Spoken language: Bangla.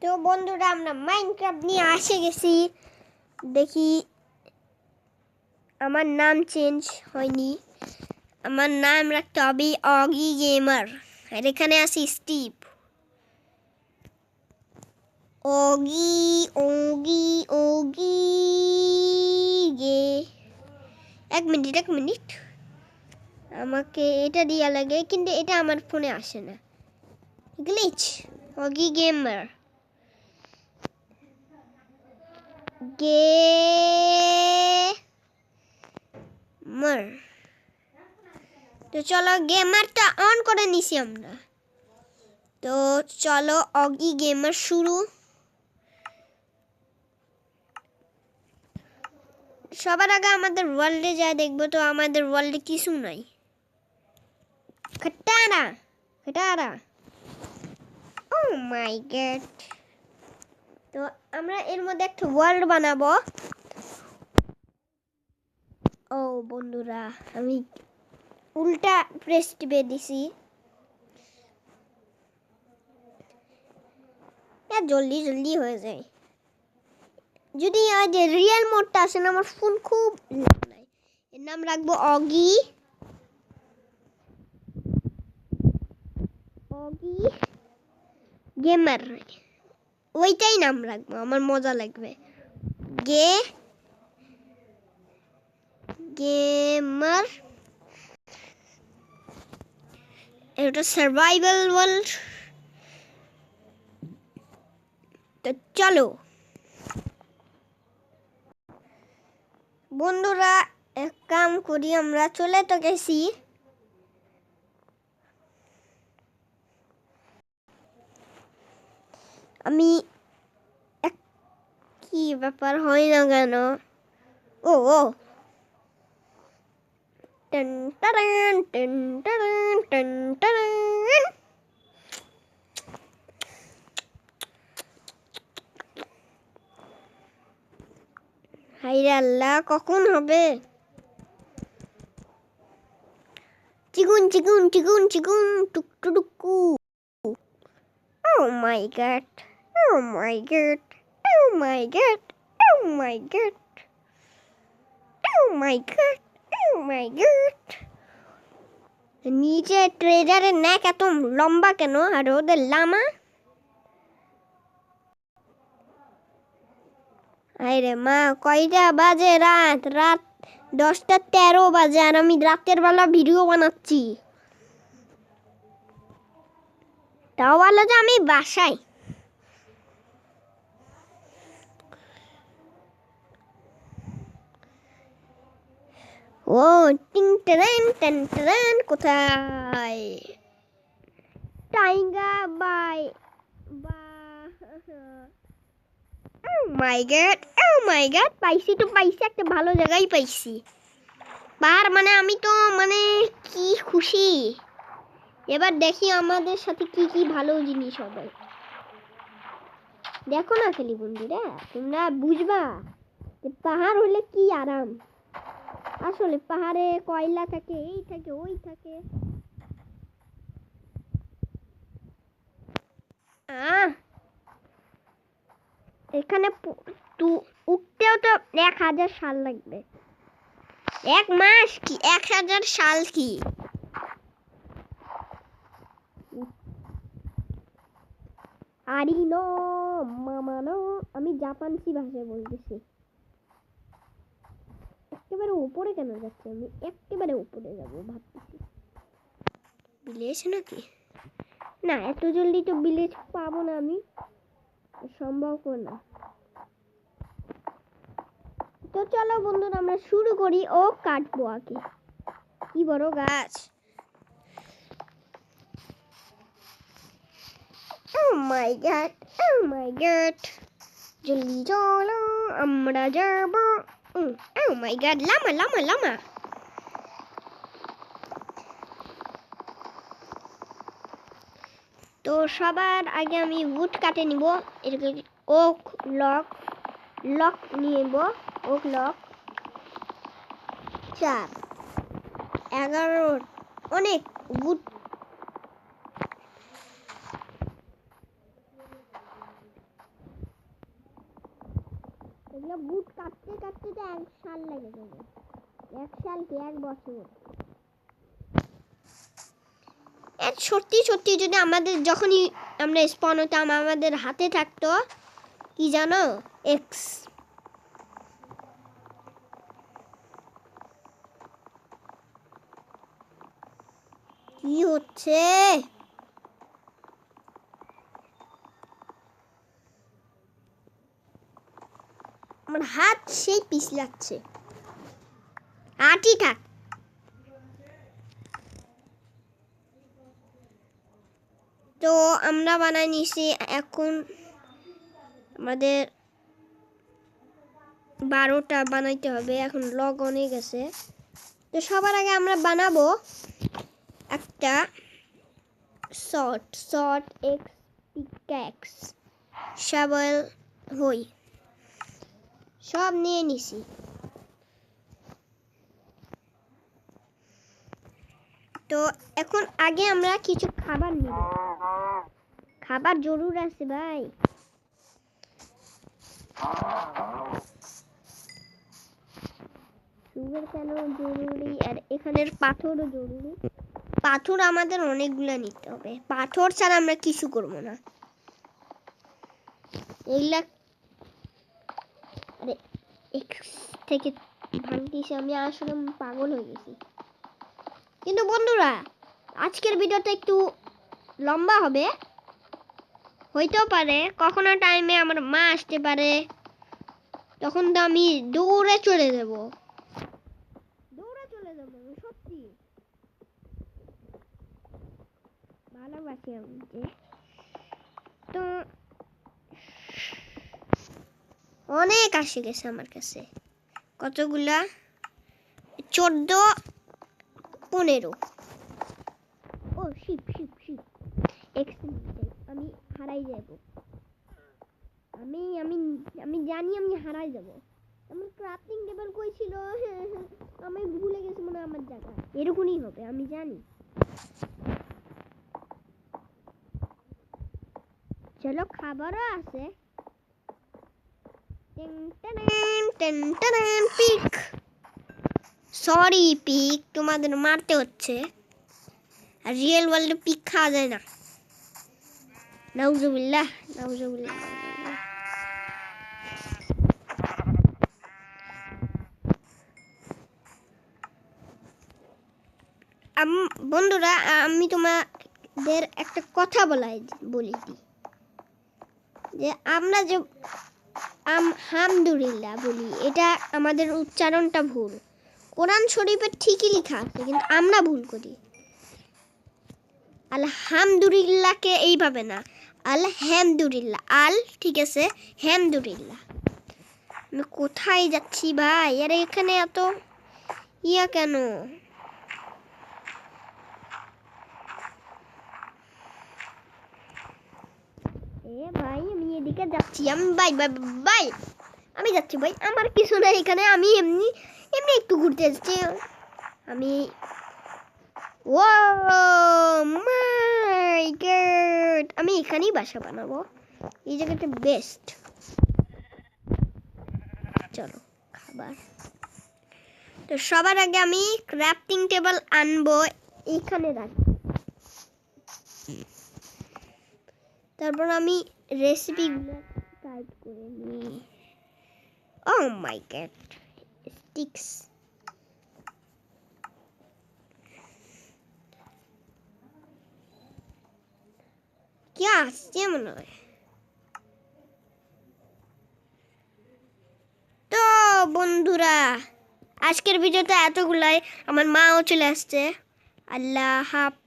তো বন্ধুরা আমরা মাইনক্রাফট নিয়ে আসে গেছি। দেখি আমার নাম চেঞ্জ হয়নি, আমার নাম রাখতে হবে অগি গেমার। আর এখানে আসি স্টিভ। ওগি ওগি ওগি গে। এক মিনিট আমাকে এটা দেওয়া লাগে, কিন্তু এটা আমার ফোনে আসে না। Glitch অগি gamer gamer. তো চলো গেমারটা অন করে নিছি আমরা। তো চলো অগি গেমার শুরু। সবার আগে আমাদের ওয়ার্ল্ডে যা দেখবো, তো আমাদের ওয়ার্ল্ডে কিছু নাই। খটারা খটারা, ও মাই গড। তো আমরা এর মধ্যে একটা ওয়ার্ল্ড বানাবো। ও বন্ধুরা, আমি উল্টা প্রেস টিপে দিছি। জলদি জলদি হয়ে যায়। যদি আজ রিয়েল মোডটা আসে না, আমার ফোন খুব নাই। এর নাম রাখবো অগি অগি গেমার। ওইটাই নাম রাখবো, আমার মজা লাগবে। গেমার। এটা সার্ভাইভাল ওয়ার্ল্ড। তো চলো বন্ধুরা, এক কাম করি, আমরা চলে তো গেছি। আমি কি ব্যাপার হয় না কেন? ও ও টন টারান টন টারান টন টারান। হায়রে আল্লাহ, কখন হবে? চিগুন চিগুন চিগুন চিগুন টুকটুকু। ও মাই গড, ও মাই গড, ও মাই গড, ও মাই গড, ও মাই গড, ও মাই গড। নিচে ট্রেজারের নেক এত লম্বা কেন? আর ওদের লামা। আরে মা, কয়টা বাজে? রাত 10:13 বাজে, আর আমি রাতের বেলা ভিডিও বানাচ্ছি। তাও ভালো যে আমি বাসায়। ও টিং টেন টেন টেন, কোথায়? টাইগার বাই বা। ও মাই গড, ও মাই গড, পাইছি তো পাইছি, একটা ভালো জায়গায় পাইছি। পাহাড় মানে আমি তো মানে কি খুশি। এবার দেখি আমাদের সাথে কি কি ভালো জিনিস হবে। দেখো না খালি বন্ধুরা, তোমরা বুঝবা যে পাহাড় হলে কি আরাম। আসলে পাহাড়ে কয়লা থাকে, এই থাকে ওই থাকে। এখানে উঠতেও তো 1000 সাল লাগবে। 1 মাস কি 1000 সাল কি? আরিনো মামানো, আমি জাপানি ভাষায় বলতেছি। একেবারে উপরে কেন যাচ্ছি? আমি একেবারে উপরে যাব ভাবতেছি। বিলেজ নাকি? না, এত জলদি তো বিলেজ পাবো না আমি, সম্ভব না। তো চলো বন্ধুরা, আমরা শুরু করি। ও কাটবো আগে, কি বড় গাছ। Oh my god, oh my god, জলদি চলো আমরা যাব। Oh my god, Lama Lama Lama. তো সবার আগে আমি উড কাটে নিব। এটাকে ওক লক নিব। ওক লক 4 11 অনেক উড। এগুলো বুট কাটতে কাটতে তো 1 সাল লেগে যাবে। 1 সাল কি 1 বছর। সত্যি সত্যি যদি আমাদের যখনই আমরা স্পন হতাম আমাদের হাতে থাকতো কি জানো, এক্স। কি হচ্ছে? আমার হাত সেই পিছলাচ্ছে। হাতই থাক। তো আমরা বানাই নিছি। এখন আমাদের 12টা বানাইতে হবে। এখন লগ অনেক আছে। তো সবার আগে আমরা বানাবো একটা শর্ট এক্স পিক্যাক্স শাবল হই সব নিয়ে নিছি। তো এখন আগে আমরা কিছু খাবার নিব। খাবার জরুর আছে ভাই। সুগার কেন জরুরি, আর এখানের পাথরও জরুরি। পাথর আমাদের অনেকগুলো নিতে হবে। পাথর ছাড়া আমরা কিছু করব না। এগুলা আরে এক্স থেকে ভাঙতেছি আমি, আসলে পাগল হয়ে গেছি। কিন্তু বন্ধুরা আজকের ভিডিওটা একটু লম্বা হবে, হইতেও পারে কখনো টাইমে আমার মা আসতে পারে, তখন তো আমি দৌড়ে চলে যাব। সত্যি ভালোবাসি আমি যে। তো অনেক আসে গেছে আমার কাছে। কতগুলা? 14 15। ও শিপ শিপ শিপ আমি হারাই যাব। আমি আমি আমি জানি আমি হারাই যাব। আমার ক্রাফটিং টেবিল কই ছিল? আমি ভুলে গেছি মনে আমার জায়গা। এরকমই হবে আমি জানি। চলো খাবারও আছে। পিক, সরি পিক, তোমাদের মারতে হচ্ছে। আর রিয়েল ওয়ার্ল্ডে পিক খাওয়া যায় না। নাউজুবিল্লাহ নাউজুবিল্লাহ। বন্ধুরা আমি তোমাদের একটা কথা বলি দিই, যে আমরা যে আলহামদুলিল্লাহ বলি, এটা আমাদের উচ্চারণটা ভুল। কোরআন শরীফে ঠিকই লেখা আছে কিন্তু আমরা ভুল করি। আলহামদুলিল্লাহকে এইভাবে না, আলহামদুলিল্লাহ। আল ঠিক আছে, হামদুলিল্লাহ। আমি কোথায় যাচ্ছি ভাই? আরে এখানে এত ইয়া কেন? ভাই আমি এদিকে যাচ্ছি। আমি বাই বাই বাই, আমি যাচ্ছি ভাই। আমার কিছু না এখানে, আমি এমনি এমনি একটু ঘুরতে যাচ্ছি। আমি ও মাই গড, আমি এখানেই বাসা বানাবো। এই জায়গাটা বেস্ট। চলো খাবার। তো সবার আগে আমি ক্রাফটিং টেবিল আনবো, এইখানে রাখবো। তারপর আমি রেসিপিগুলো টাইপ করে নিই। ও মাই গড, স্টিক্স। কি আসছে মনে হয়। তো বন্ধুরা আজকের ভিডিওতে এতগুলাই। আমার মাও চলে আসছে। আল্লাহ হাফেজ।